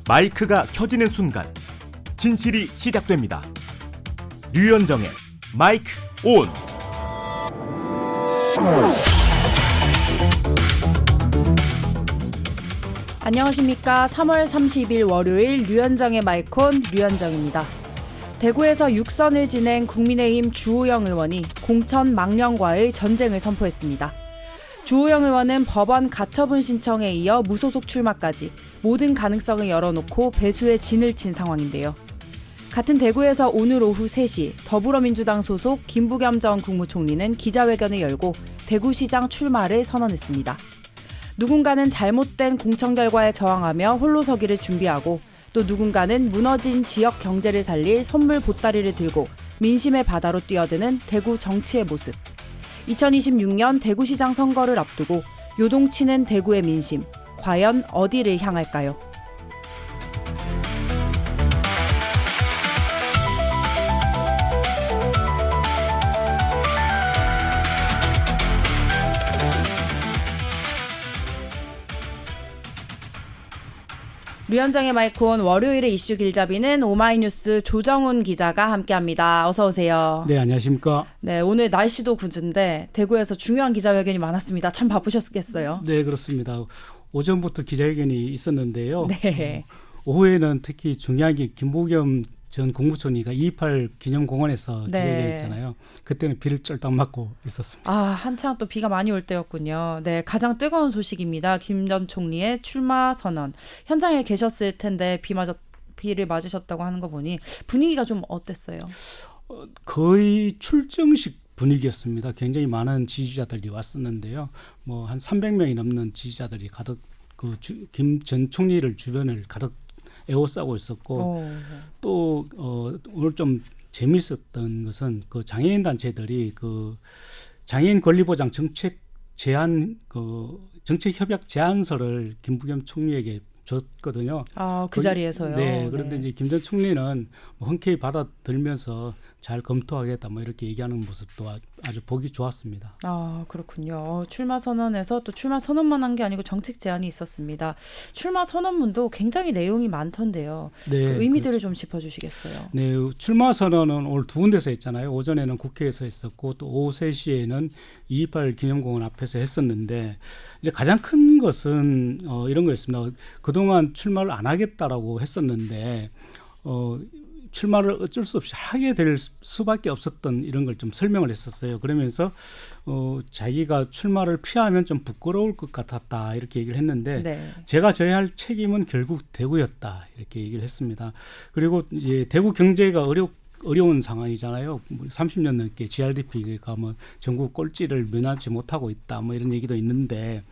마이크가 켜지는 순간 진실이 시작됩니다. 류현정의 마이크 온. 안녕하십니까. 3월 30일 월요일 류현정의 마이크 온 류현정입니다. 대구에서 육선을 지낸 국민의힘 주호영 의원이 공천 망령과의 전쟁을 선포했습니다. 주호영 의원은 법원 가처분 신청에 이어 무소속 출마까지 모든 가능성을 열어놓고 배수의 진을 친 상황인데요. 같은 대구에서 오늘 오후 3시 더불어민주당 소속 김부겸 전 국무총리는 기자회견을 열고 대구시장 출마를 선언했습니다. 누군가는 잘못된 공천 결과에 저항하며 홀로 서기를 준비하고 또 누군가는 무너진 지역 경제를 살릴 선물 보따리를 들고 민심의 바다로 뛰어드는 대구 정치의 모습. 2026년 대구시장 선거를 앞두고 요동치는 대구의 민심, 과연 어디를 향할까요? 류현정의 마이크 온 월요일의 이슈 길잡이는 오마이뉴스 조정훈 기자가 함께합니다. 어서 오세요. 네, 안녕하십니까. 네, 오늘 날씨도 굿은데 대구에서 중요한 기자회견이 많았습니다. 참 바쁘셨겠어요. 네, 그렇습니다. 오전부터 기자회견이 있었는데요. 네. 오후에는 특히 중요한 게 김부겸 전 국무총리가 2.28 기념공원에서 네. 기자회견했잖아요. 그때는 비를 쫄딱 맞고 있었습니다. 한창 또 비가 많이 올 때였군요. 네, 가장 뜨거운 소식입니다. 김 전 총리의 출마 선언. 현장에 계셨을 텐데 비를 맞으셨다고 하는 거 보니 분위기가 좀 어땠어요? 거의 출정식 분위기였습니다. 굉장히 많은 지지자들이 왔었는데요. 뭐 한 300명이 넘는 지지자들이 가득 김 전 총리를 주변을 가득 에워싸고 있었고 또 오늘 좀 재미있었던 것은 그 장애인 단체들이 그 장애인 권리보장 정책 정책 협약 제안서를 김부겸 총리에게 줬거든요. 그 자리에서요. 네, 그런데 이제 김 전 총리는 흔쾌히 받아들면서 잘 검토하겠다 뭐 이렇게 얘기하는 모습도 아주 보기 좋았습니다. 그렇군요. 출마 선언에서 또 출마 선언만 한 게 아니고 정책 제안이 있었습니다. 출마 선언문도 굉장히 내용이 많던데요. 네, 그 의미들을 그렇죠. 좀 짚어주시겠어요? 네, 출마 선언은 오늘 두 군데서 했잖아요. 오전에는 국회에서 했었고 또 오후 3시에는 2.28 기념공원 앞에서 했었는데 이제 가장 큰 것은 이런 거였습니다. 그동안 출마를 안 하겠다라고 했었는데 출마를 어쩔 수 없이 하게 될 수밖에 없었던 이런 걸 좀 설명을 했었어요. 그러면서 자기가 출마를 피하면 좀 부끄러울 것 같았다 이렇게 얘기를 했는데 네. 제가 져야 할 책임은 결국 대구였다 이렇게 얘기를 했습니다. 그리고 이제 대구 경제가 어려운 상황이잖아요. 30년 넘게 GRDP가 뭐 전국 꼴찌를 면하지 못하고 있다 뭐 이런 얘기도 있는데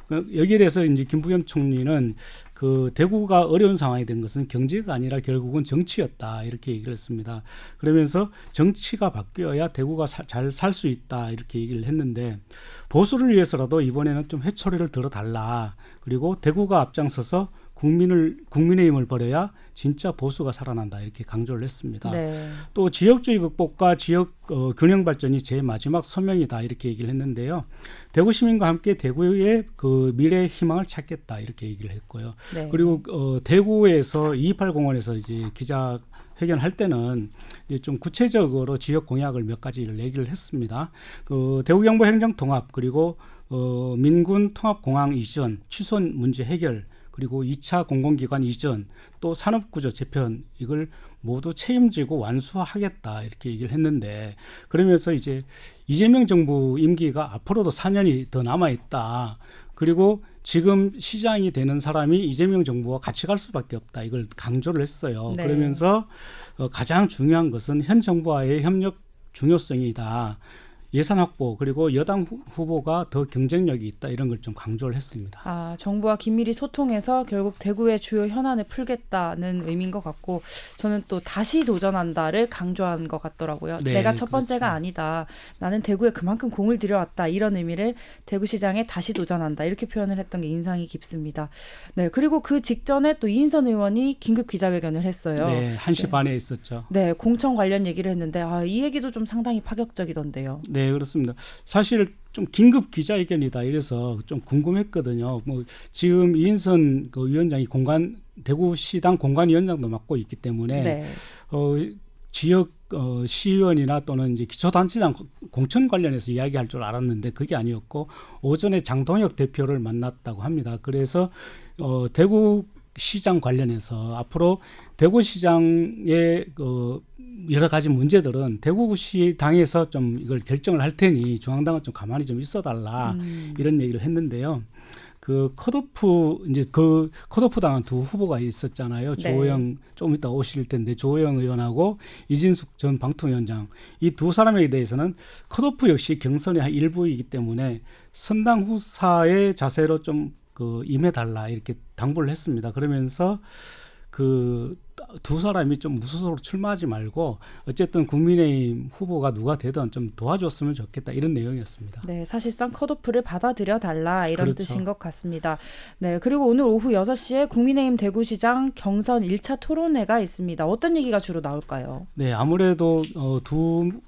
여기에 대해서 이제 김부겸 총리는 그 대구가 어려운 상황이 된 것은 경제가 아니라 결국은 정치였다 이렇게 얘기를 했습니다. 그러면서 정치가 바뀌어야 대구가 잘 살 수 있다 이렇게 얘기를 했는데 보수를 위해서라도 이번에는 좀 회초리를 들어달라. 그리고 대구가 앞장서서 국민의힘을 버려야 진짜 보수가 살아난다 이렇게 강조를 했습니다. 네. 또 지역주의 극복과 지역 균형 발전이 제 마지막 소명이다 이렇게 얘기를 했는데요. 대구 시민과 함께 대구의 그 미래의 희망을 찾겠다 이렇게 얘기를 했고요. 네. 그리고 대구에서 2.28 공원에서 이제 기자회견할 때는 이제 좀 구체적으로 지역 공약을 몇 가지를 얘기를 했습니다. 그 대구 경북 행정 통합 그리고 민군 통합공항 이전 취소 문제 해결 그리고 2차 공공기관 이전, 또 산업구조 재편 이걸 모두 책임지고 완수하겠다 이렇게 얘기를 했는데 그러면서 이제 이재명 정부 임기가 앞으로도 4년이 더 남아있다. 그리고 지금 시장이 되는 사람이 이재명 정부와 같이 갈 수밖에 없다. 이걸 강조를 했어요. 네. 그러면서 가장 중요한 것은 현 정부와의 협력 중요성이다. 예산 확보 그리고 여당 후보가 더 경쟁력이 있다 이런 걸 좀 강조를 했습니다. 정부와 긴밀히 소통해서 결국 대구의 주요 현안을 풀겠다는 의미인 것 같고 저는 또 다시 도전한다를 강조한 것 같더라고요. 네, 내가 첫 그렇죠. 번째가 아니다. 나는 대구에 그만큼 공을 들여왔다. 이런 의미를 대구시장에 다시 도전한다. 이렇게 표현을 했던 게 인상이 깊습니다. 네, 그리고 그 직전에 또 이인선 의원이 긴급 기자회견을 했어요. 네, 1시 네. 반에 있었죠. 네, 공천 관련 얘기를 했는데 이 얘기도 좀 상당히 파격적이던데요. 네, 그렇습니다. 사실 좀 긴급 기자회견이다 이래서 좀 궁금했거든요. 뭐 지금 이인선 그 위원장이 대구시당 공관위원장도 맡고 있기 때문에 네. 지역 시의원이나 또는 이제 기초단체장 공천 관련해서 이야기할 줄 알았는데 그게 아니었고 오전에 장동혁 대표를 만났다고 합니다. 그래서 대구시장 관련해서 앞으로 대구시장의 여러 가지 문제들은 대구시당에서 좀 이걸 결정을 할 테니 중앙당은 좀 가만히 좀 있어달라 이런 얘기를 했는데요. 그 컷오프 당한 두 후보가 있었잖아요. 네. 조호영 좀 이따 오실 텐데 조호영 의원하고 이진숙 전 방통위원장 이 두 사람에 대해서는 컷오프 역시 경선의 한 일부이기 때문에 선당 후사의 자세로 좀 임해달라 이렇게 당부를 했습니다. 그러면서 그 두 사람이 좀 무소속으로 출마하지 말고 어쨌든 국민의힘 후보가 누가 되든 좀 도와줬으면 좋겠다 이런 내용이었습니다. 네, 사실상 컷오프를 받아들여 달라 이런 그렇죠. 뜻인 것 같습니다. 네, 그리고 오늘 오후 6시에 국민의힘 대구시장 경선 1차 토론회가 있습니다. 어떤 얘기가 주로 나올까요? 네, 아무래도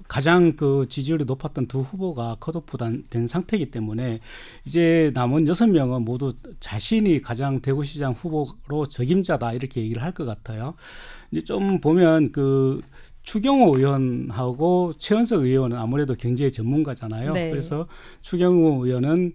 가장 그 지지율이 높았던 두 후보가 컷오프 된 상태이기 때문에 이제 남은 6명은 모두 자신이 가장 대구시장 후보로 적임자다 이렇게 얘기를 할 것 같아요. 이제 좀 보면 그 추경호 의원하고 최은석 의원은 아무래도 경제 전문가잖아요. 네. 그래서 추경호 의원은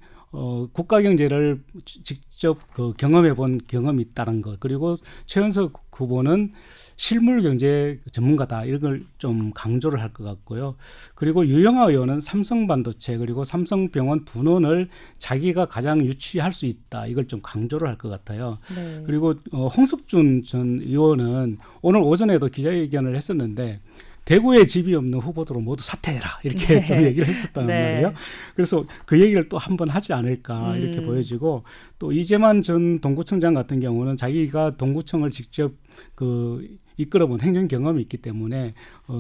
국가 경제를 직접 경험해 본 경험이 있다는 것. 그리고 최은석 후보는 실물 경제 전문가다. 이런 걸 좀 강조를 할 것 같고요. 그리고 유영아 의원은 삼성반도체 그리고 삼성병원 분원을 자기가 가장 유치할 수 있다. 이걸 좀 강조를 할 것 같아요. 네. 그리고 홍석준 전 의원은 오늘 오전에도 기자회견을 했었는데 대구에 집이 없는 후보들은 모두 사퇴해라 이렇게 네. 좀 얘기를 했었단 네. 말이에요. 그래서 그 얘기를 또 한 번 하지 않을까 이렇게 보여지고 또 이재만 전 동구청장 같은 경우는 자기가 동구청을 직접 이끌어본 행정 경험이 있기 때문에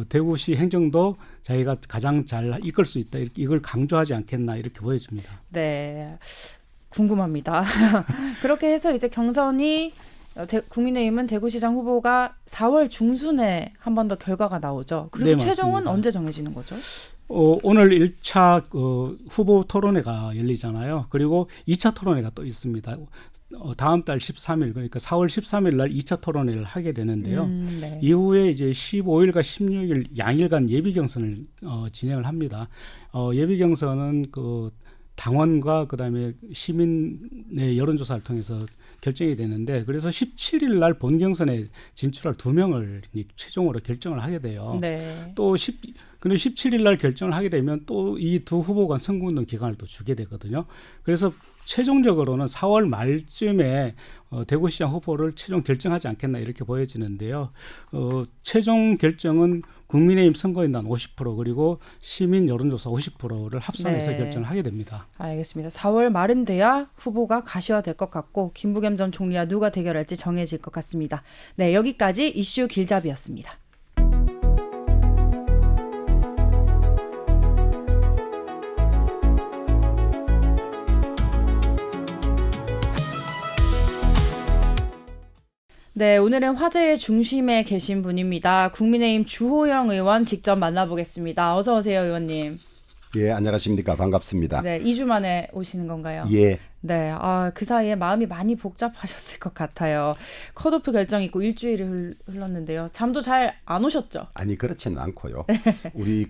대구시 행정도 자기가 가장 잘 이끌 수 있다 이걸 강조하지 않겠나 이렇게 보여집니다. 네, 궁금합니다. 그렇게 해서 이제 경선이 국민의힘은 대구시장 후보가 4월 중순에 한 번 더 결과가 나오죠. 그리고 네, 최종은 맞습니다. 언제 정해지는 거죠? 오늘 1차 후보 토론회가 열리잖아요. 그리고 2차 토론회가 또 있습니다. 다음 달 13일 그러니까 4월 13일 날 2차 토론회를 하게 되는데요. 네. 이후에 이제 15일과 16일 양일간 예비 경선을 진행을 합니다. 예비 경선은 당원과 그다음에 시민의 여론조사를 통해서 결정이 되는데 그래서 17일 날 본경선에 진출할 2명을 최종으로 결정을 하게 돼요. 네. 근데 17일 날 결정을 하게 되면 또 이 두 후보 간 선거운동 기간을 또 주게 되거든요. 그래서 최종적으로는 4월 말쯤에 대구시장 후보를 최종 결정하지 않겠나 이렇게 보여지는데요. 최종 결정은 국민의힘 선거인단 50% 그리고 시민 여론조사 50%를 합산해서 네. 결정을 하게 됩니다. 알겠습니다. 4월 말은 돼야 후보가 가시화될 것 같고 김부겸 전 총리와 누가 대결할지 정해질 것 같습니다. 네, 여기까지 이슈 길잡이였습니다. 네, 오늘은 화제의 중심에 계신 분입니다. 국민의힘 주호영 의원 직접 만나보겠습니다. 어서 오세요, 의원님. 예, 안녕하십니까. 반갑습니다. 네, 2주 만에 오시는 건가요? 예, 네, 그 사이에 마음이 많이 복잡하셨을 것 같아요. 컷오프 결정 있고 일주일이 흘렀는데요. 잠도 잘 안 오셨죠? 아니 그렇지는 않고요. 우리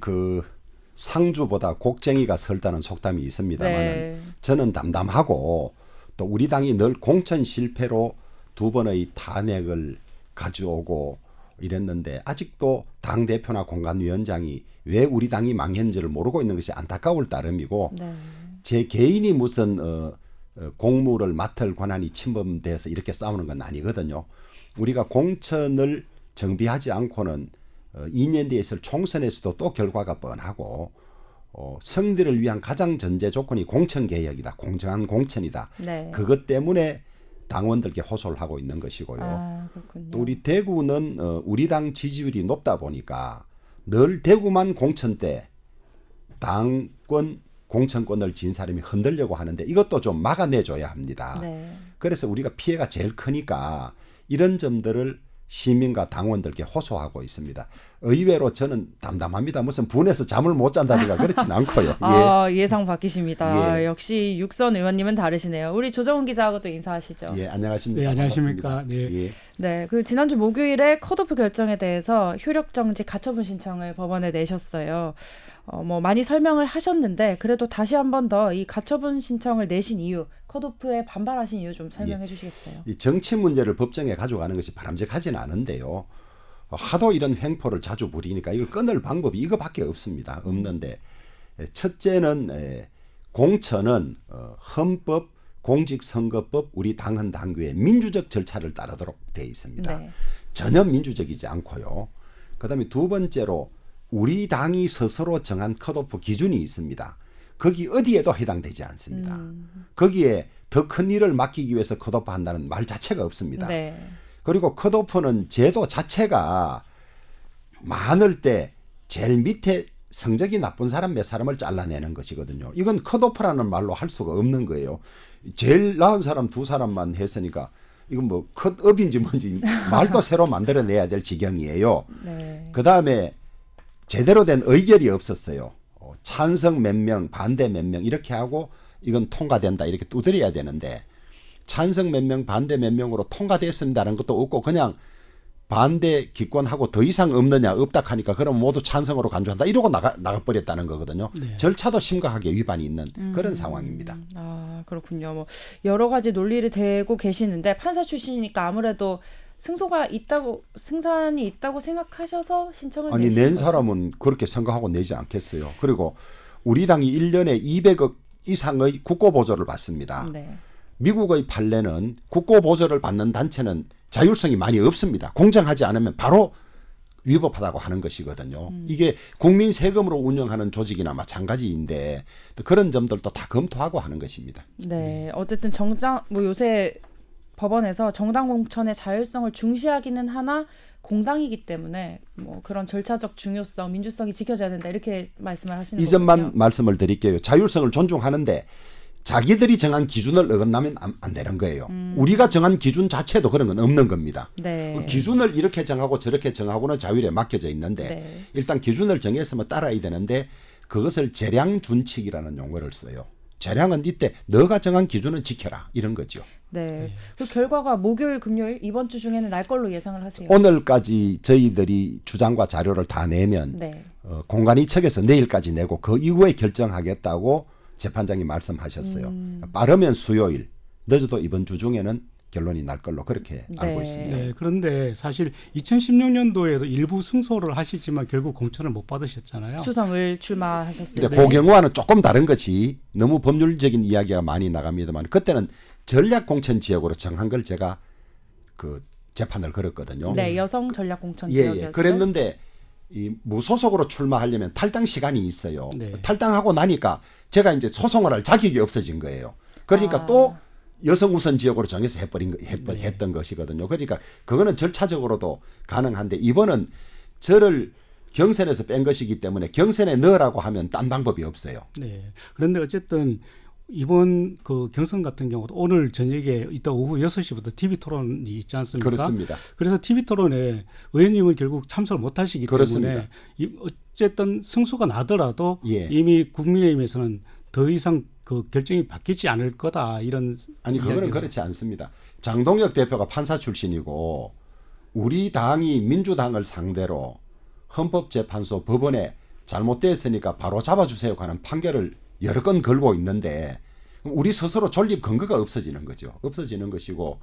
상주보다 곡쟁이가 설다는 속담이 있습니다만 네. 저는 담담하고 또 우리 당이 늘 공천 실패로 2번의 탄핵을 가져오고 이랬는데 아직도 당대표나 공관위원장이 왜 우리 당이 망했는지를 모르고 있는 것이 안타까울 따름이고 네. 제 개인이 무슨 공무를 맡을 권한이 침범돼서 이렇게 싸우는 건 아니거든요. 우리가 공천을 정비하지 않고는 2년 뒤에 있을 총선에서도 또 결과가 뻔하고 승리를 위한 가장 전제 조건이 공천개혁이다. 공정한 공천이다. 네. 그것 때문에 당원들께 호소를 하고 있는 것이고요. 그렇군요. 또 우리 대구는 우리 당 지지율이 높다 보니까 늘 대구만 공천 때 당권 공천권을 진 사람이 흔들려고 하는데 이것도 좀 막아내줘야 합니다. 네. 그래서 우리가 피해가 제일 크니까 이런 점들을 시민과 당원들께 호소하고 있습니다. 의외로 저는 담담합니다. 무슨 분해서 잠을 못 잔다든가 그렇진 않고요. 예상 바뀌십니다. 예. 역시 육선 의원님은 다르시네요. 우리 조정훈 기자하고도 인사하시죠. 예, 안녕하십니까. 네, 안녕하십니까. 반갑습니다. 네. 예. 네, 그 지난주 목요일에 컷오프 결정에 대해서 효력 정지 가처분 신청을 법원에 내셨어요. 뭐 많이 설명을 하셨는데 그래도 다시 한 번 더 이 가처분 신청을 내신 이유, 컷오프에 반발하신 이유 좀 설명해 주시겠어요? 이 정치 문제를 법정에 가져가는 것이 바람직하지는 않은데요. 하도 이런 횡포를 자주 부리니까 이걸 끊을 방법이 이거밖에 없습니다. 없는데 첫째는 공천은 헌법, 공직선거법, 우리 당헌 당규의 민주적 절차를 따르도록 되어 있습니다. 네. 전혀 민주적이지 않고요. 그다음에 두 번째로 우리 당이 스스로 정한 컷오프 기준이 있습니다. 거기 어디에도 해당되지 않습니다. 거기에 더 큰 일을 맡기기 위해서 컷오프 한다는 말 자체가 없습니다. 네. 그리고 컷오프는 제도 자체가 많을 때 제일 밑에 성적이 나쁜 사람 몇 사람을 잘라내는 것이거든요. 이건 컷오프라는 말로 할 수가 없는 거예요. 제일 나은 사람 두 사람만 했으니까 이건 뭐 컷업인지 뭔지 말도 새로 만들어내야 될 지경이에요. 네. 그다음에 제대로 된 의결이 없었어요. 찬성 몇 명, 반대 몇 명 이렇게 하고 이건 통과된다 이렇게 두드려야 되는데 찬성 몇 명, 반대 몇 명으로 통과됐습니다라는 것도 없고 그냥 반대 기권하고 더 이상 없느냐 없다 하니까 그럼 모두 찬성으로 간주한다 이러고 나가버렸다는 거거든요. 네. 절차도 심각하게 위반이 있는 그런 상황입니다. 아, 그렇군요. 뭐 여러 가지 논리를 대고 계시는데 판사 출신이니까 아무래도 승산이 있다고 생각하셔서 신청을 아니 내신 낸 거죠? 사람은 그렇게 생각하고 내지 않겠어요. 그리고 우리 당이 1년에 200억 이상의 국고보조를 받습니다. 네. 미국의 판례는 국고보조를 받는 단체는 자율성이 많이 없습니다. 공정하지 않으면 바로 위법하다고 하는 것이거든요. 이게 국민 세금으로 운영하는 조직이나 마찬가지인데 또 그런 점들도 다 검토하고 하는 것입니다. 네. 어쨌든 요새 법원에서 정당 공천의 자율성을 중시하기는 하나 공당이기 때문에 뭐 그런 절차적 중요성, 민주성이 지켜져야 된다 이렇게 말씀을 하시는 이 거군요. 점만 말씀을 드릴게요. 자율성을 존중하는데 자기들이 정한 기준을 어긋나면 안 되는 거예요. 우리가 정한 기준 자체도 그런 건 없는 겁니다. 네. 기준을 이렇게 정하고 저렇게 정하고는 자율에 맡겨져 있는데 네. 일단 기준을 정했으면 따라야 되는데 그것을 재량준칙이라는 용어를 써요. 재량은 이때 너가 정한 기준은 지켜라 이런 거죠. 네. 그 결과가 목요일, 금요일 이번 주 중에는 날 걸로 예상을 하세요. 오늘까지 저희들이 주장과 자료를 다 내면 네. 공관위 측에서 내일까지 내고 그 이후에 결정하겠다고 재판장이 말씀하셨어요. 빠르면 수요일, 늦어도 이번 주 중에는 결론이 날 걸로 그렇게 알고 네. 있습니다. 네, 그런데 사실 2016년도에도 일부 승소를 하시지만 결국 공천을 못 받으셨잖아요. 수성을 출마하셨을 근데 때. 그 경우와는 조금 다른 것이 너무 법률적인 이야기가 많이 나갑니다만 그때는 전략 공천 지역으로 정한 걸 제가 그 재판을 걸었거든요. 네, 여성 전략 공천 예, 지역이었죠. 예. 그랬는데 이 무소속으로 출마하려면 탈당 시간이 있어요. 네. 탈당하고 나니까 제가 이제 소송을 할 자격이 없어진 거예요. 그러니까 또 여성 우선 지역으로 정해서 했던 것이거든요. 그러니까 그거는 절차적으로도 가능한데 이번은 저를 경선에서 뺀 것이기 때문에 경선에 넣으라고 하면 딴 방법이 없어요. 네. 그런데 어쨌든 이번 그 경선 같은 경우도 오늘 저녁에 이따 오후 6시부터 TV 토론이 있지 않습니까? 그렇습니다. 그래서 TV 토론에 의원님은 결국 참석을 못 하시기 그렇습니다. 때문에 어쨌든 승수가 나더라도 예. 이미 국민의힘에서는 더 이상 그 결정이 바뀌지 않을 거다 이런 아니 그거는 그렇지 않습니다. 장동혁 대표가 판사 출신이고 우리 당이 민주당을 상대로 헌법재판소 법원에 잘못됐으니까 바로 잡아주세요 하는 판결을 여러 건 걸고 있는데 우리 스스로 존립 근거가 없어지는 거죠. 없어지는 것이고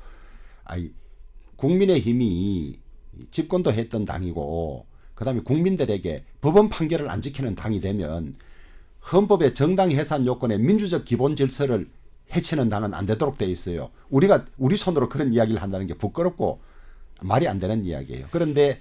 국민의힘이 집권도 했던 당이고 그다음에 국민들에게 법원 판결을 안 지키는 당이 되면 헌법의 정당 해산 요건의 민주적 기본 질서를 해치는 당은 안 되도록 돼 있어요. 우리가 우리 손으로 그런 이야기를 한다는 게 부끄럽고 말이 안 되는 이야기예요. 그런데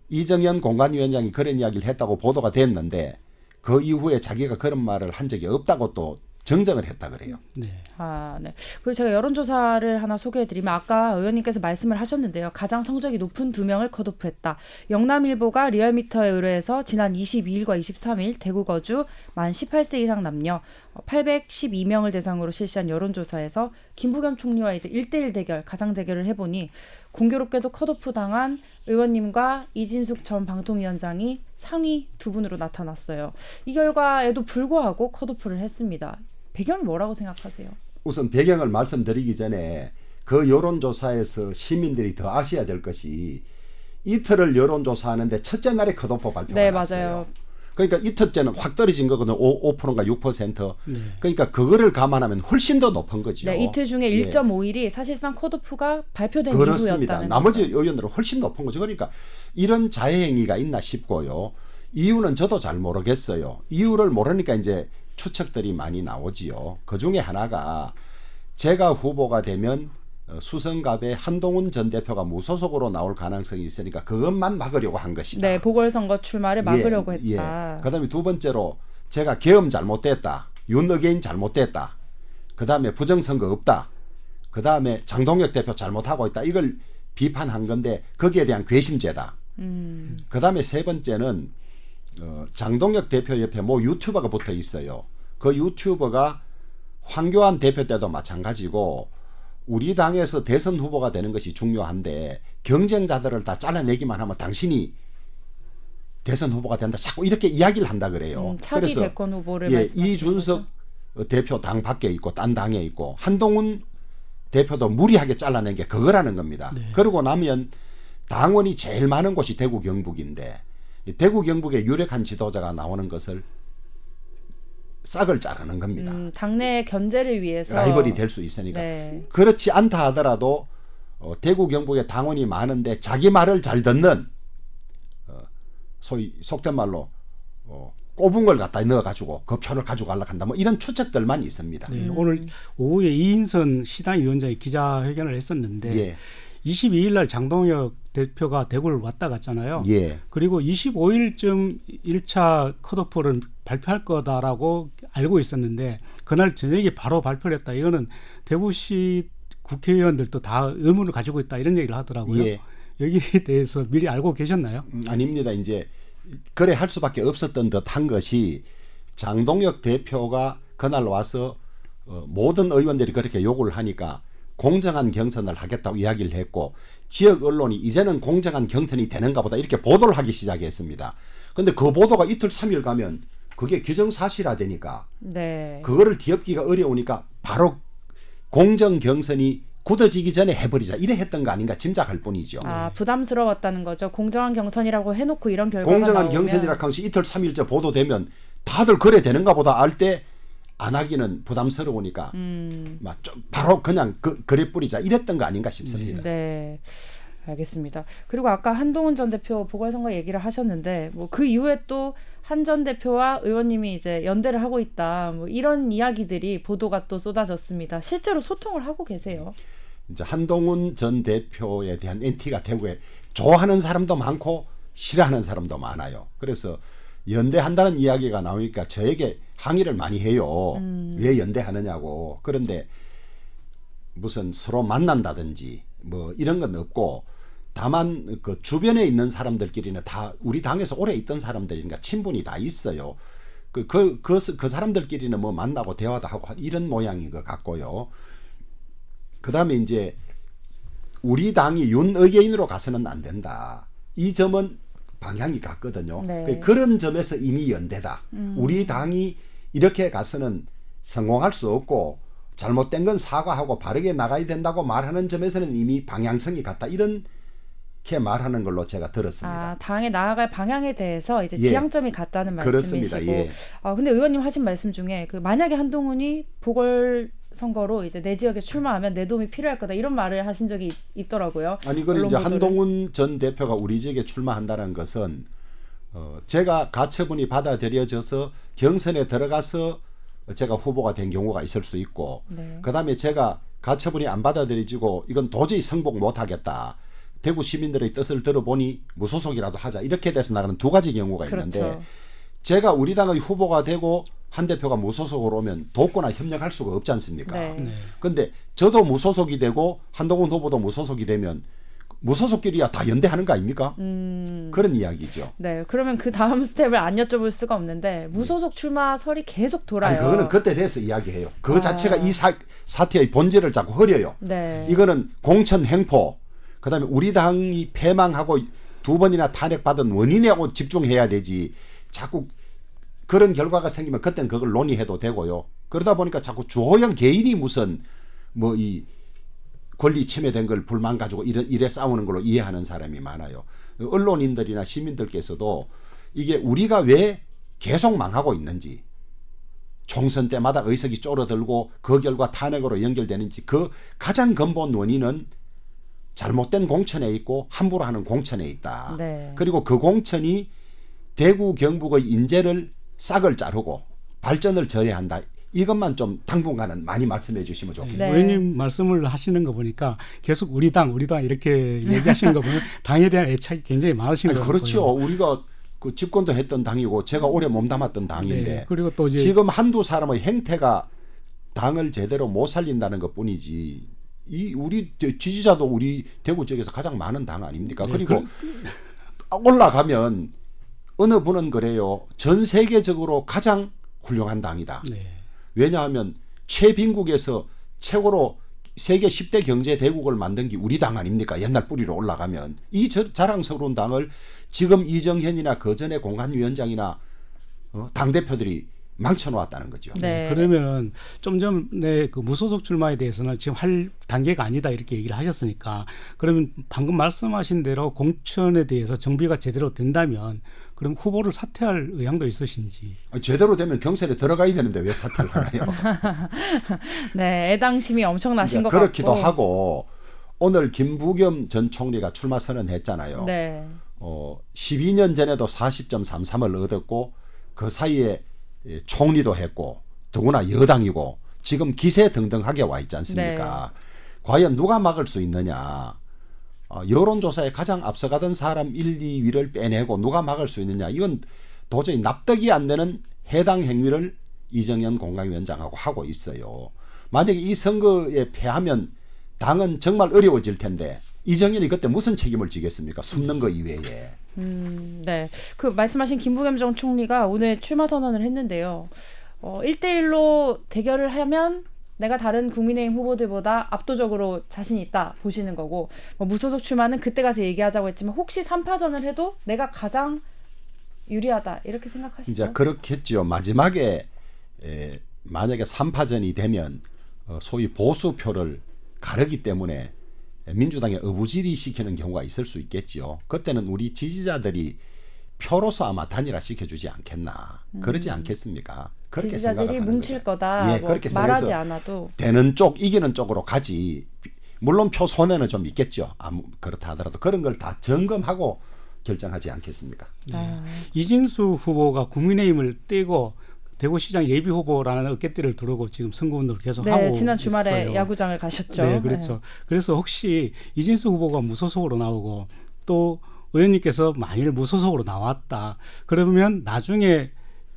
이정현 공관위원장이 그런 이야기를 했다고 보도가 됐는데 그 이후에 자기가 그런 말을 한 적이 없다고 또 정정을 했다 그래요. 네. 아, 네. 그리고 제가 여론조사를 하나 소개해드리면 아까 의원님께서 말씀을 하셨는데요. 가장 성적이 높은 2명을 컷오프했다. 영남일보가 리얼미터에 의뢰해서 지난 22일과 23일 대구 거주 만 18세 이상 남녀 812명을 대상으로 실시한 여론조사에서 김부겸 총리와 이제 1대1 대결, 가상 대결을 해보니 공교롭게도 컷오프 당한 의원님과 이진숙 전 방통위원장이 상위 두 분으로 나타났어요. 이 결과에도 불구하고 컷오프를 했습니다. 배경이 뭐라고 생각하세요? 우선 배경을 말씀드리기 전에 그 여론조사에서 시민들이 더 아셔야 될 것이 이틀을 여론조사하는데 첫째 날에 컷오프 발표가 네, 났어요. 맞아요. 그러니까 이틀째는 확 떨어진 거거든요. 5%인가 6%. 네. 그러니까 그거를 감안하면 훨씬 더 높은 거죠. 네, 이틀 중에 예. 1.5일이 사실상 컷오프가 발표된 그렇습니다. 이후였다는 나머지 거죠. 의원들은 훨씬 높은 거죠. 그러니까 이런 자해행위가 있나 싶고요. 이유는 저도 잘 모르겠어요. 이유를 모르니까 이제 추측들이 많이 나오지요. 그 중에 하나가 제가 후보가 되면 수성갑에 한동훈 전 대표가 무소속으로 나올 가능성이 있으니까 그것만 막으려고 한 것이다. 네, 보궐선거 출마를 막으려고 예, 했다. 예. 그다음에 두 번째로 제가 계엄 잘못됐다. 윤어게인 잘못됐다. 그다음에 부정선거 없다. 그다음에 장동혁 대표 잘못하고 있다. 이걸 비판한 건데 거기에 대한 괘씸죄다. 그다음에 세 번째는 장동혁 대표 옆에 뭐 유튜버가 붙어 있어요. 그 유튜버가 황교안 대표 때도 마찬가지고 우리 당에서 대선 후보가 되는 것이 중요한데 경쟁자들을 다 잘라내기만 하면 당신이 대선 후보가 된다. 자꾸 이렇게 이야기를 한다 그래요. 차기 대권 후보를 예, 말씀하시는 이준석 거죠? 대표 당 밖에 있고 딴 당에 있고 한동훈 대표도 무리하게 잘라낸 게 그거라는 겁니다. 네. 그러고 나면 당원이 제일 많은 곳이 대구 경북인데 이 대구 경북에 유력한 지도자가 나오는 것을 싹을 자르는 겁니다. 당내 견제를 위해서 라이벌이 될 수 있으니까. 네. 그렇지 않다 하더라도 대구 경북에 당원이 많은데 자기 말을 잘 듣는 소위 속된 말로 꼽은 걸 갖다 넣어가지고 그 표를 가지고 가려고 한다. 뭐 이런 추측들만 있습니다. 네, 오늘 오후에 이인선 시당위원장이 기자회견을 했었는데 예. 22일 날 장동혁 대표가 대구를 왔다 갔잖아요. 예. 그리고 25일쯤 1차 컷오프를 발표할 거다라고 알고 있었는데 그날 저녁에 바로 발표를 했다. 이거는 대구시 국회의원들도 다 의문을 가지고 있다 이런 얘기를 하더라고요. 예. 여기에 대해서 미리 알고 계셨나요? 아닙니다. 이제 그래 할 수밖에 없었던 듯한 것이 장동혁 대표가 그날 와서 모든 의원들이 그렇게 요구를 하니까 공정한 경선을 하겠다고 이야기를 했고 지역 언론이 이제는 공정한 경선이 되는가 보다 이렇게 보도를 하기 시작했습니다. 근데 그 보도가 이틀 3일 가면 그게 기정사실화되니까 네. 그거를 뒤엎기가 어려우니까 바로 공정 경선이 굳어지기 전에 해버리자 이래 했던 거 아닌가 짐작할 뿐이죠. 아, 부담스러웠다는 거죠. 공정한 경선이라고 해놓고 이런 결과가 공정한 나오면 경선이라 하면서 이틀 3일째 보도되면 다들 그래 되는가 보다 알 때 안 하기는 부담스러우니까 막 좀 바로 그냥 그래 뿌리자 이랬던 거 아닌가 싶습니다. 네. 알겠습니다. 그리고 아까 한동훈 전 대표 보궐선거 얘기를 하셨는데 뭐 그 이후에 또 한 전 대표와 의원님이 이제 연대를 하고 있다. 뭐 이런 이야기들이 보도가 또 쏟아졌습니다. 실제로 소통을 하고 계세요? 이제 한동훈 전 대표에 대한 엔티가 대구에 좋아하는 사람도 많고 싫어하는 사람도 많아요. 그래서 연대한다는 이야기가 나오니까 저에게 항의를 많이 해요. 왜 연대하느냐고. 그런데 무슨 서로 만난다든지 뭐 이런 건 없고 다만 그 주변에 있는 사람들끼리는 다 우리 당에서 오래 있던 사람들이니까 친분이 다 있어요. 그 사람들끼리는 뭐 만나고 대화도 하고 이런 모양인 것 같고요. 그다음에 이제 우리 당이 윤의계인으로 가서는 안 된다. 이 점은 방향이 같거든요. 네. 그런 점에서 이미 연대다. 우리 당이 이렇게 가서는 성공할 수 없고 잘못된 건 사과하고 바르게 나가야 된다고 말하는 점에서는 이미 방향성이 같다. 이렇게 말하는 걸로 제가 들었습니다. 아, 당에 나아갈 방향에 대해서 이제 예. 지향점이 같다는 말씀이시고. 그렇습니다. 예. 근데 의원님 하신 말씀 중에 그 만약에 한동훈이 보궐선거로 이제 내 지역에 출마하면 내 도움이 필요할 거다 이런 말을 하신 적이 있더라고요. 아니 그건 이제 언론 보도를. 한동훈 전 대표가 우리 지역에 출마한다는 것은 제가 가처분이 받아들여져서 경선에 들어가서 제가 후보가 된 경우가 있을 수 있고 네. 그다음에 제가 가처분이 안 받아들여지고 이건 도저히 승복 못하겠다. 대구 시민들의 뜻을 들어보니 무소속이라도 하자. 이렇게 돼서 나가는 두 가지 경우가 있는데 그렇죠. 제가 우리 당의 후보가 되고 한 대표가 무소속으로 오면 돕거나 협력할 수가 없지 않습니까? 네. 네. 근데 저도 무소속이 되고 한동훈 후보도 무소속이 되면 무소속끼리야 다 연대하는 거 아닙니까? 그런 이야기죠. 네, 그러면 그 다음 스텝을 안 여쭤볼 수가 없는데 무소속 출마설이 계속 돌아요. 아니, 그거는 그때 돼서 이야기해요. 그 자체가 이 사태의 본질을 자꾸 흐려요. 네. 이거는 공천 횡포, 그다음에 우리 당이 패망하고 2번이나 탄핵받은 원인하고 집중해야 되지. 자꾸 그런 결과가 생기면 그때는 그걸 논의해도 되고요. 그러다 보니까 자꾸 주호영 개인이 무슨 뭐 이 권리 침해된 걸 불만 가지고 이래 싸우는 걸로 이해하는 사람이 많아요. 언론인들이나 시민들께서도 이게 우리가 왜 계속 망하고 있는지, 총선 때마다 의석이 줄어들고 그 결과 탄핵으로 연결되는지 그 가장 근본 원인은 잘못된 공천에 있고 함부로 하는 공천에 있다. 네. 그리고 그 공천이 대구 경북의 인재를 싹을 자르고 발전을 저해한다. 이것만 좀 당분간은 많이 말씀해 주시면 좋겠습니다. 네. 의원님 말씀을 하시는 거 보니까 계속 우리 당 이렇게 얘기하시는 거 보면 당에 대한 애착이 굉장히 많으신 것 같아요. 그렇죠. 우리가 그 집권도 했던 당이고 제가 오래 몸담았던 당인데 네. 그리고 또 이제 지금 한두 사람의 행태가 당을 제대로 못 살린다는 것뿐이지 이 우리 지지자도 우리 대구 지역에서 가장 많은 당 아닙니까? 네, 그리고 올라가면 어느 분은 그래요. 전 세계적으로 가장 훌륭한 당이다. 네. 왜냐하면 최빈국에서 최고로 세계 10대 경제 대국을 만든 게 우리 당 아닙니까? 옛날 뿌리로 올라가면 이 자랑스러운 당을 지금 이정현이나 그전에 공관위원장이나 당대표들이 망쳐놓았다는 거죠. 네. 그러면 좀 전에 그 무소속 출마에 대해서는 지금 할 단계가 아니다 이렇게 얘기를 하셨으니까 그러면 방금 말씀하신 대로 공천에 대해서 정비가 제대로 된다면 그럼 후보를 사퇴할 의향도 있으신지. 제대로 되면 경선에 들어가야 되는데 왜 사퇴를 하나요? 네, 애당심이 엄청나신 것 그렇기도 같고. 하고 오늘 김부겸 전 총리가 출마 선언했잖아요. 네. 12년 전에도 40.33을 얻었고 그 사이에 총리도 했고 더구나 여당이고 지금 기세등등하게 와 있지 않습니까? 네. 과연 누가 막을 수 있느냐? 여론조사에 가장 앞서가던 사람 1, 2위를 빼내고 누가 막을 수 있느냐? 이건 도저히 납득이 안 되는 해당 행위를 이정현 공관위원장하고 하고 있어요. 만약에 이 선거에 패하면 당은 정말 어려워질 텐데 이정현이 그때 무슨 책임을 지겠습니까? 숨는 거 이외에. 네. 그 말씀하신 김부겸 전 총리가 오늘 출마 선언을 했는데요. 1대1로 대결을 하면 내가 다른 국민의힘 후보들보다 압도적으로 자신 있다 보시는 거고 뭐 무소속 출마는 그때 가서 얘기하자고 했지만 혹시 3파전을 해도 내가 가장 유리하다 이렇게 생각하시죠? 이제 그렇겠죠. 마지막에 만약에 3파전이 되면 소위 보수표를 가르기 때문에 민주당에 어부지리 시키는 경우가 있을 수 있겠지요. 그때는 우리 지지자들이 표로서 아마 단일화 시켜주지 않겠나. 그러지 않겠습니까? 그렇게 지지자들이 생각하는 뭉칠 거죠. 거다. 예, 뭐 그렇게 말하지 생각해서 않아도. 되는 쪽, 이기는 쪽으로 가지. 물론 표 손해는 좀 있겠죠. 그렇다 하더라도 그런 걸 다 점검하고 결정하지 않겠습니까? 이진수 후보가 국민의힘을 떼고 대구시장 예비 후보라는 어깨띠를 두르고 지금 선거운동을 계속 네, 하고 지난 주말에 있어요. 야구장을 가셨죠. 네, 그렇죠. 그래서 혹시 이진수 후보가 무소속으로 나오고 또 의원님께서 만일 무소속으로 나왔다. 그러면 나중에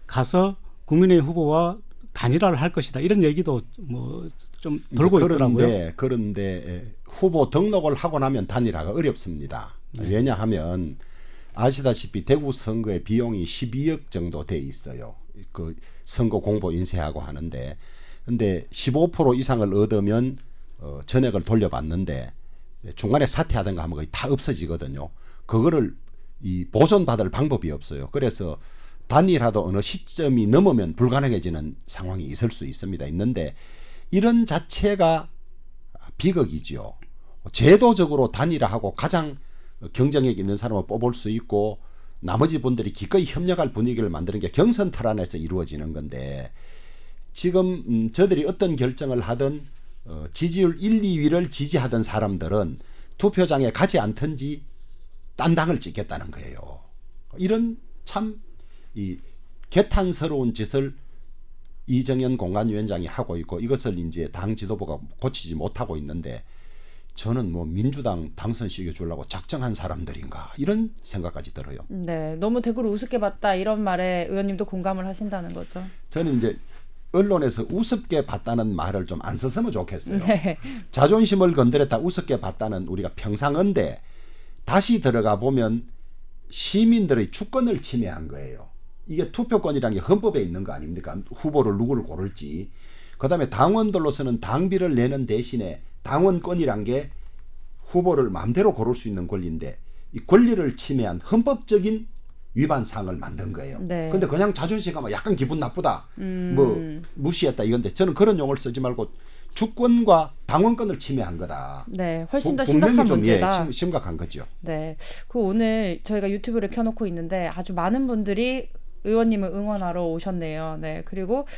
가서 국민의힘 후보와 단일화를 할 것이다. 이런 얘기도 뭐 좀 돌고 있더라고요. 그런데 후보 등록을 하고 나면 단일화가 어렵습니다. 네. 왜냐하면 아시다시피 대구 선거의 비용이 12억 정도 돼 있어요. 그 선거 공보 인쇄하고 하는데, 근데 15% 이상을 얻으면 전액을 돌려받는데 중간에 사퇴하든가 하면 거의 다 없어지거든요. 그거를 보존받을 방법이 없어요. 그래서 단일화도 어느 시점이 넘으면 불가능해지는 상황이 있을 수 있습니다. 있는데 이런 자체가 비극이지요. 제도적으로 단일화하고 가장 경쟁력 있는 사람을 뽑을 수 있고 나머지 분들이 기꺼이 협력할 분위기를 만드는 게 경선 틀 안에서 이루어지는 건데 지금 저들이 어떤 결정을 하든 지지율 1, 2위를 지지하던 사람들은 투표장에 가지 않든지 딴 당을 찍겠다는 거예요. 이런 참 개탄스러운 짓을 이정현 공관위원장이 하고 있고 이것을 이제 당 지도부가 고치지 못하고 있는데 저는 뭐 민주당 당선 시켜주려고 작정한 사람들인가 이런 생각까지 들어요. 네, 너무 대구를 우습게 봤다 이런 말에 의원님도 공감을 하신다는 거죠. 저는 이제 언론에서 우습게 봤다는 말을 좀 안 썼으면 좋겠어요. 네. 자존심을 건드렸다 우습게 봤다는 우리가 평상언데 다시 들어가 보면 시민들의 주권을 침해한 거예요. 이게 투표권이라는 게 헌법에 있는 거 아닙니까? 후보를 누구를 고를지. 그다음에 당원들로서는 당비를 내는 대신에 당원권이란 게 후보를 마음대로 고를 수 있는 권리인데 이 권리를 침해한 헌법적인 위반 사항을 만든 거예요. 네. 근데 그냥 자존심 가 약간 기분 나쁘다. 뭐 무시했다 이건데 저는 그런 용어를 쓰지 말고 주권과 당원권을 침해한 거다. 네, 훨씬 더 분명히 심각한 좀 문제다. 심각한 거죠. 네, 그 오늘 저희가 유튜브를 켜놓고 있는데 아주 많은 분들이 의원님을 응원하러 오셨네요. 네, 그리고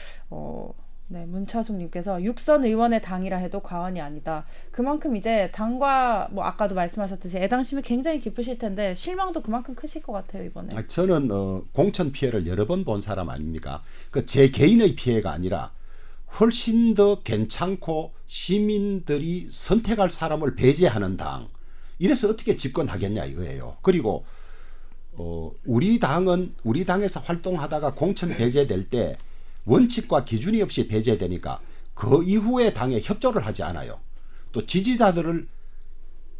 네, 문차숙님께서 육선 의원의 당이라 해도 과언이 아니다. 그만큼 이제 당과 뭐 아까도 말씀하셨듯이 애당심이 굉장히 깊으실 텐데 실망도 그만큼 크실 것 같아요 이번에. 저는 공천 피해를 여러 번 본 사람 아닙니까? 그 제 개인의 피해가 아니라 훨씬 더 괜찮고 시민들이 선택할 사람을 배제하는 당. 이래서 어떻게 집권하겠냐 이거예요. 그리고 우리 당에서 활동하다가 공천 배제될 때 원칙과 기준이 없이 배제되니까 그 이후에 당에 협조를 하지 않아요. 또 지지자들을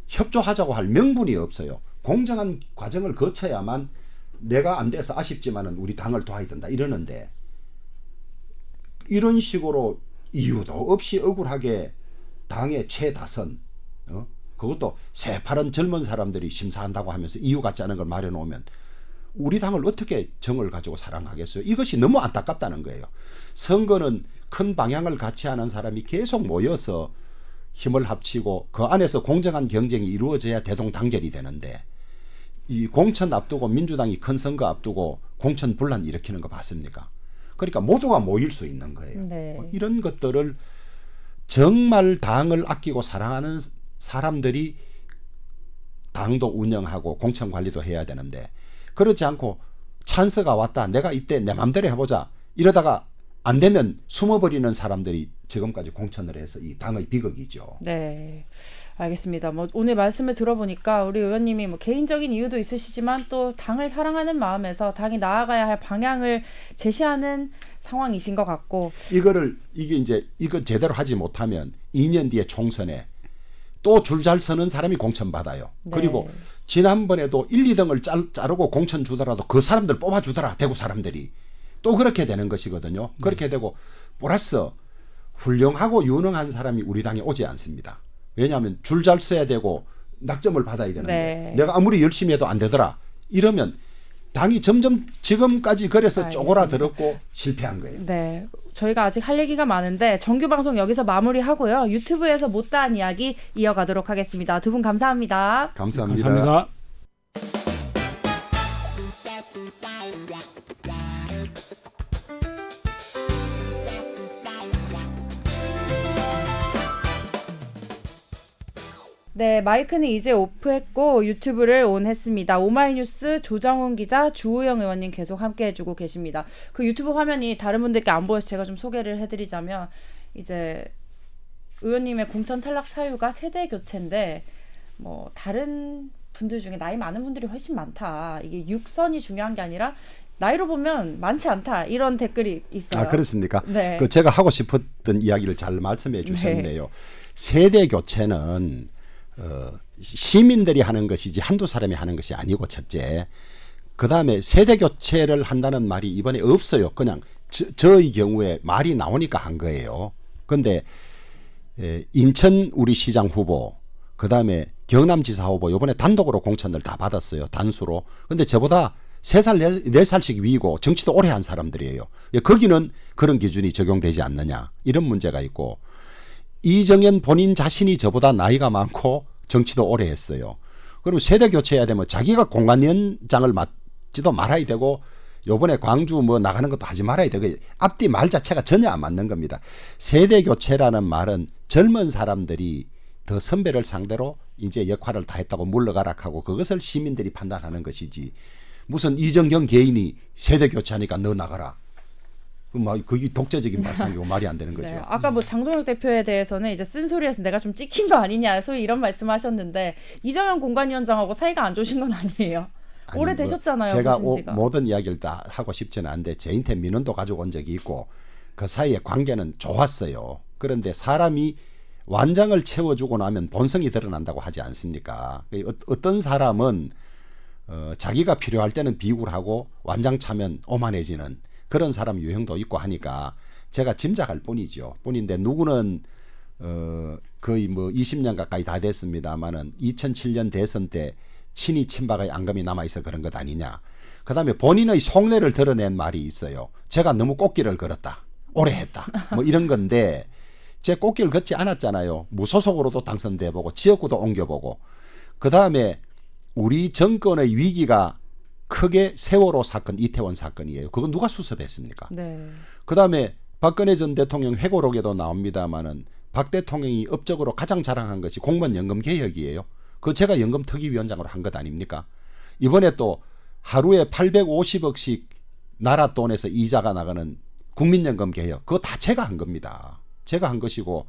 협조하자고 할 명분이 없어요. 공정한 과정을 거쳐야만 내가 안 돼서 아쉽지만은 우리 당을 도와야 된다 이러는데 이런 식으로 이유도 없이 억울하게 당의 최다선 그것도 새파란 젊은 사람들이 심사한다고 하면서 이유 같지 않은 걸 마련해오면 우리 당을 어떻게 정을 가지고 사랑하겠어요? 이것이 너무 안타깝다는 거예요. 선거는 큰 방향을 같이 하는 사람이 계속 모여서 힘을 합치고 그 안에서 공정한 경쟁이 이루어져야 대동단결이 되는데 이 공천 앞두고 민주당이 큰 선거 앞두고 공천 분란 일으키는 거 봤습니까? 그러니까 모두가 모일 수 있는 거예요. 네. 이런 것들을 정말 당을 아끼고 사랑하는 사람들이 당도 운영하고 공천 관리도 해야 되는데 그렇지 않고 찬스가 왔다. 내가 이때 내 맘대로 해보자. 이러다가 안 되면 숨어버리는 사람들이 지금까지 공천을 해서 이 당의 비극이죠. 네, 알겠습니다. 뭐 오늘 말씀을 들어보니까 우리 의원님이 뭐 개인적인 이유도 있으시지만 또 당을 사랑하는 마음에서 당이 나아가야 할 방향을 제시하는 상황이신 것 같고 이거 제대로 하지 못하면 2년 뒤에 총선에 또 줄 잘 서는 사람이 공천 받아요. 네. 그리고 지난번에도 1, 2등을 자르고 공천 주더라도 그 사람들 뽑아주더라. 대구 사람들이. 또 그렇게 되는 것이거든요. 그렇게 되고 플러스 훌륭하고 유능한 사람이 우리 당에 오지 않습니다. 왜냐하면 줄 잘 서야 되고 낙점을 받아야 되는데 네. 내가 아무리 열심히 해도 안 되더라. 이러면 당이 점점 지금까지 그래서 알겠습니다. 쪼그라들었고 실패한 거예요. 네, 저희가 아직 할 얘기가 많은데 정규 방송 여기서 마무리하고요. 유튜브에서 못다한 이야기 이어가도록 하겠습니다. 두 분 감사합니다. 감사합니다. 감사합니다. 네, 마이크는 이제 오프했고 유튜브를 온했습니다. 오마이뉴스 조정훈 기자, 주호영 의원님 계속 함께해주고 계십니다. 그 유튜브 화면이 다른 분들께 안 보여서 제가 좀 소개를 해드리자면 이제 의원님의 공천 탈락 사유가 세대 교체인데 뭐 다른 분들 중에 나이 많은 분들이 훨씬 많다. 이게 육선이 중요한 게 아니라 나이로 보면 많지 않다. 이런 댓글이 있어요. 아, 그렇습니까? 네. 그 제가 하고 싶었던 이야기를 잘 말씀해 주셨네요. 세대 교체는 시민들이 하는 것이지 한두 사람이 하는 것이 아니고 첫째. 그다음에 세대 교체를 한다는 말이 이번에 없어요. 그냥 저의 경우에 말이 나오니까 한 거예요. 그런데 인천 우리 시장 후보 그다음에 경남지사 후보 이번에 단독으로 공천을 다 받았어요. 단수로. 근데 저보다 3살, 4살씩 위고 정치도 오래 한 사람들이에요. 거기는 그런 기준이 적용되지 않느냐. 이런 문제가 있고 이정현 본인 자신이 저보다 나이가 많고 정치도 오래 했어요. 그럼 세대 교체해야 되면 자기가 공관위원장을 맡지도 말아야 되고 요번에 광주 뭐 나가는 것도 하지 말아야 되고 앞뒤 말 자체가 전혀 안 맞는 겁니다. 세대 교체라는 말은 젊은 사람들이 더 선배를 상대로 이제 역할을 다 했다고 물러가락하고 그것을 시민들이 판단하는 것이지 무슨 이정경 개인이 세대 교체하니까 너 나가라. 그게 독재적인 말씀이고 말이 안 되는 거죠. 네, 아까 뭐 장동혁 대표에 대해서는 이제 쓴소리에서 내가 좀 찍힌 거 아니냐 소위 이런 말씀하셨는데 이정현 공관위원장하고 사이가 안 좋으신 건 아니에요. 아니, 오래 되셨잖아요. 제가 보신 지가. 모든 이야기를 다 하고 싶지는 않은데 제 인터넷 민원도 가지고 온 적이 있고 그 사이에 관계는 좋았어요. 그런데 사람이 완장을 채워주고 나면 본성이 드러난다고 하지 않습니까? 어떤 사람은 자기가 필요할 때는 비굴하고 완장 차면 오만해지는 그런 사람 유형도 있고 하니까 제가 짐작할 뿐이죠. 뿐인데 누구는 거의 뭐 20년 가까이 다 됐습니다만은 2007년 대선 때 친이 친박의 앙금이 남아있어 그런 것 아니냐. 그 다음에 본인의 속내를 드러낸 말이 있어요. 제가 너무 꽃길을 걸었다. 오래 했다. 뭐 이런 건데 제 꽃길 걷지 않았잖아요. 무소속으로도 당선돼보고 지역구도 옮겨보고 그 다음에 우리 정권의 위기가 크게 세월호 사건, 이태원 사건이에요. 그건 누가 수습했습니까? 네. 그 다음에 박근혜 전 대통령 회고록에도 나옵니다마는 박 대통령이 업적으로 가장 자랑한 것이 공무원 연금 개혁이에요. 그 제가 연금 특위위원장으로 한 것 아닙니까? 이번에 또 하루에 850억씩 나라 돈에서 이자가 나가는 국민연금 개혁, 그거 다 제가 한 겁니다. 제가 한 것이고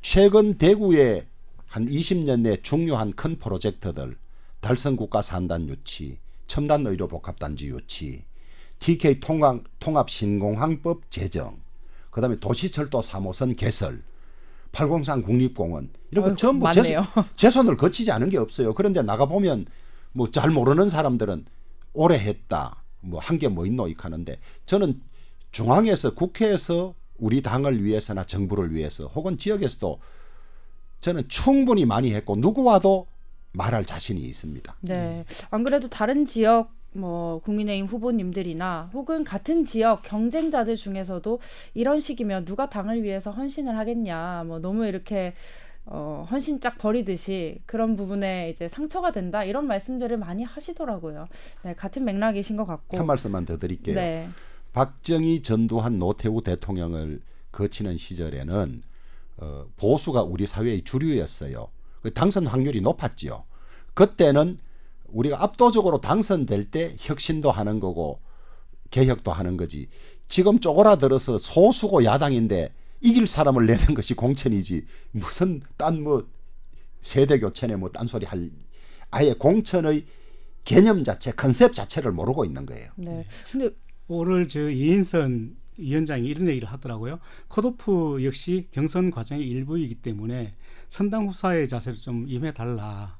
최근 대구에 한 20년 내 중요한 큰 프로젝트들 달성국가산단 유치, 첨단의료복합단지 유치, TK 통합신공항법 제정, 그 다음에 도시철도 3호선 개설, 803 국립공원 이런 거 전부 제 손을 거치지 않은 게 없어요. 그런데 나가보면 뭐 잘 모르는 사람들은 오래 했다, 뭐 한 게 뭐 있노 이하는데 저는 중앙에서 국회에서 우리 당을 위해서나 정부를 위해서 혹은 지역에서도 저는 충분히 많이 했고 누구와도 말할 자신이 있습니다. 네. 안 그래도 다른 지역 뭐 국민의힘 후보님들이나 혹은 같은 지역 경쟁자들 중에서도 이런 식이면 누가 당을 위해서 헌신을 하겠냐. 뭐 너무 이렇게 헌신짝 버리듯이 그런 부분에 이제 상처가 된다. 이런 말씀들을 많이 하시더라고요. 네, 같은 맥락이신 것 같고. 한 말씀만 더 드릴게요. 네. 박정희, 전두환, 노태우 대통령을 거치는 시절에는 보수가 우리 사회의 주류였어요. 당선 확률이 높았지요. 그때는 우리가 압도적으로 당선될 때 혁신도 하는 거고 개혁도 하는 거지. 지금 쪼그라들어서 소수고 야당인데 이길 사람을 내는 것이 공천이지 무슨 딴 뭐 세대 교체네 뭐 딴소리 할 아예 공천의 개념 자체, 컨셉 자체를 모르고 있는 거예요. 네. 근데 오늘 저 이인선 위원장이 이런 얘기를 하더라고요. 컷오프 역시 경선 과정의 일부이기 때문에 선당 후사의 자세로 좀 임해달라.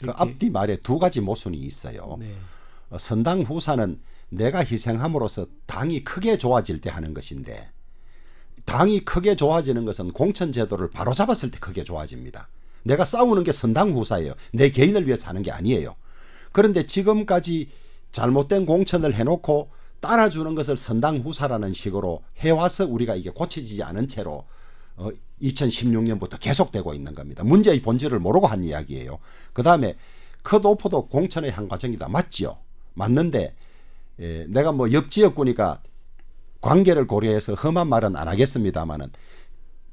그 앞뒤 말에 두 가지 모순이 있어요. 네. 선당 후사는 내가 희생함으로써 당이 크게 좋아질 때 하는 것인데 당이 크게 좋아지는 것은 공천 제도를 바로잡았을 때 크게 좋아집니다. 내가 싸우는 게 선당 후사예요. 내 개인을 위해서 하는 게 아니에요. 그런데 지금까지 잘못된 공천을 해놓고 따라주는 것을 선당 후사라는 식으로 해와서 우리가 이게 고쳐지지 않은 채로 2016년부터 계속되고 있는 겁니다. 문제의 본질을 모르고 한 이야기예요. 그 다음에 컷오프도 공천의 한 과정이다. 맞지요? 맞는데 내가 뭐 옆 지역구니까 관계를 고려해서 험한 말은 안 하겠습니다만은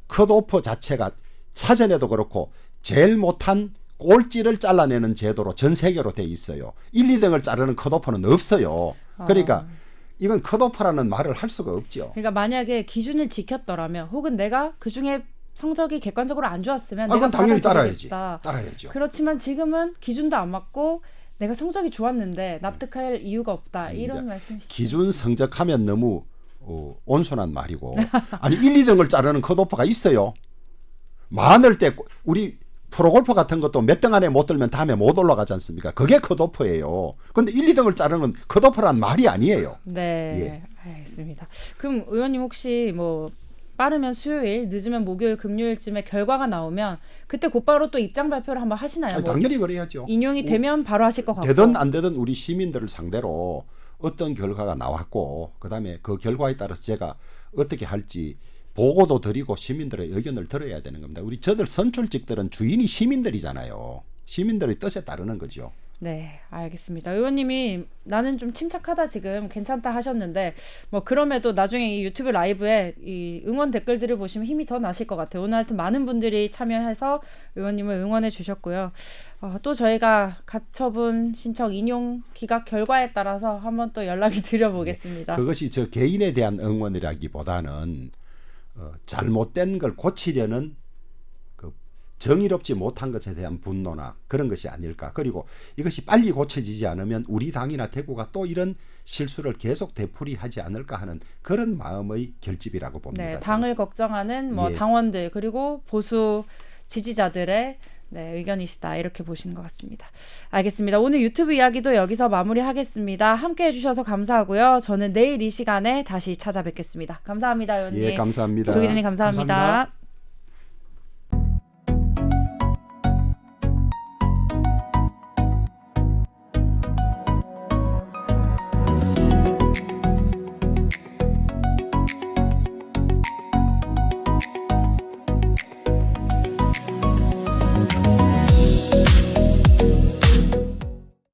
컷오프 자체가 사전에도 그렇고 제일 못한 꼴찌를 잘라내는 제도로 전 세계로 돼 있어요. 1, 2등을 자르는 컷오프는 없어요. 그러니까 이건 컷오프라는 말을 할 수가 없죠. 그러니까 만약에 기준을 지켰더라면 혹은 내가 그중에 성적이 객관적으로 안 좋았으면 내가 그건 당연히 따라야지. 받아들이겠다. 따라야죠. 그렇지만 지금은 기준도 안 맞고 내가 성적이 좋았는데 납득할 이유가 없다. 이런 말씀이시죠. 기준 성적하면 너무 온순한 말이고 아니 1, 2등을 자르는 컷오프가 있어요. 많을 때 우리 프로골퍼 같은 것도 몇 등 안에 못 들면 다음에 못 올라가지 않습니까? 그게 컷오프예요. 그런데 1, 2등을 자르는 컷오프란 말이 아니에요. 네, 알겠습니다. 그럼 의원님 혹시 뭐 빠르면 수요일, 늦으면 목요일, 금요일쯤에 결과가 나오면 그때 곧바로 또 입장 발표를 한번 하시나요? 아니, 당연히 그래야죠. 인용이 되면 바로 하실 것 같고. 되든 안 되든 우리 시민들을 상대로 어떤 결과가 나왔고 그다음에 그 결과에 따라서 제가 어떻게 할지 보고도 드리고 시민들의 의견을 들어야 되는 겁니다. 우리 저들 선출직들은 주인이 시민들이잖아요. 시민들의 뜻에 따르는 거죠. 네, 알겠습니다. 의원님이 나는 좀 침착하다 지금 괜찮다 하셨는데 뭐 그럼에도 나중에 이 유튜브 라이브에 이 응원 댓글들을 보시면 힘이 더 나실 것 같아요. 오늘 하여튼 많은 분들이 참여해서 의원님을 응원해 주셨고요. 또 저희가 가처분 신청 인용 기각 결과에 따라서 한번 또 연락을 드려보겠습니다. 그것이 저 개인에 대한 응원이라기보다는 잘못된 걸 고치려는 그 정의롭지 못한 것에 대한 분노나 그런 것이 아닐까. 그리고 이것이 빨리 고쳐지지 않으면 우리 당이나 대구가 또 이런 실수를 계속 되풀이하지 않을까 하는 그런 마음의 결집이라고 봅니다. 네, 당을 걱정하는 뭐 예. 당원들 그리고 보수 지지자들의 의견이시다 이렇게 보시는 것 같습니다. 알겠습니다. 오늘 유튜브 이야기도 여기서 마무리하겠습니다. 함께해 주셔서 감사하고요. 저는 내일 이 시간에 다시 찾아뵙겠습니다. 감사합니다, 의원님. 예, 감사합니다. 조 기자님 감사합니다. 감사합니다.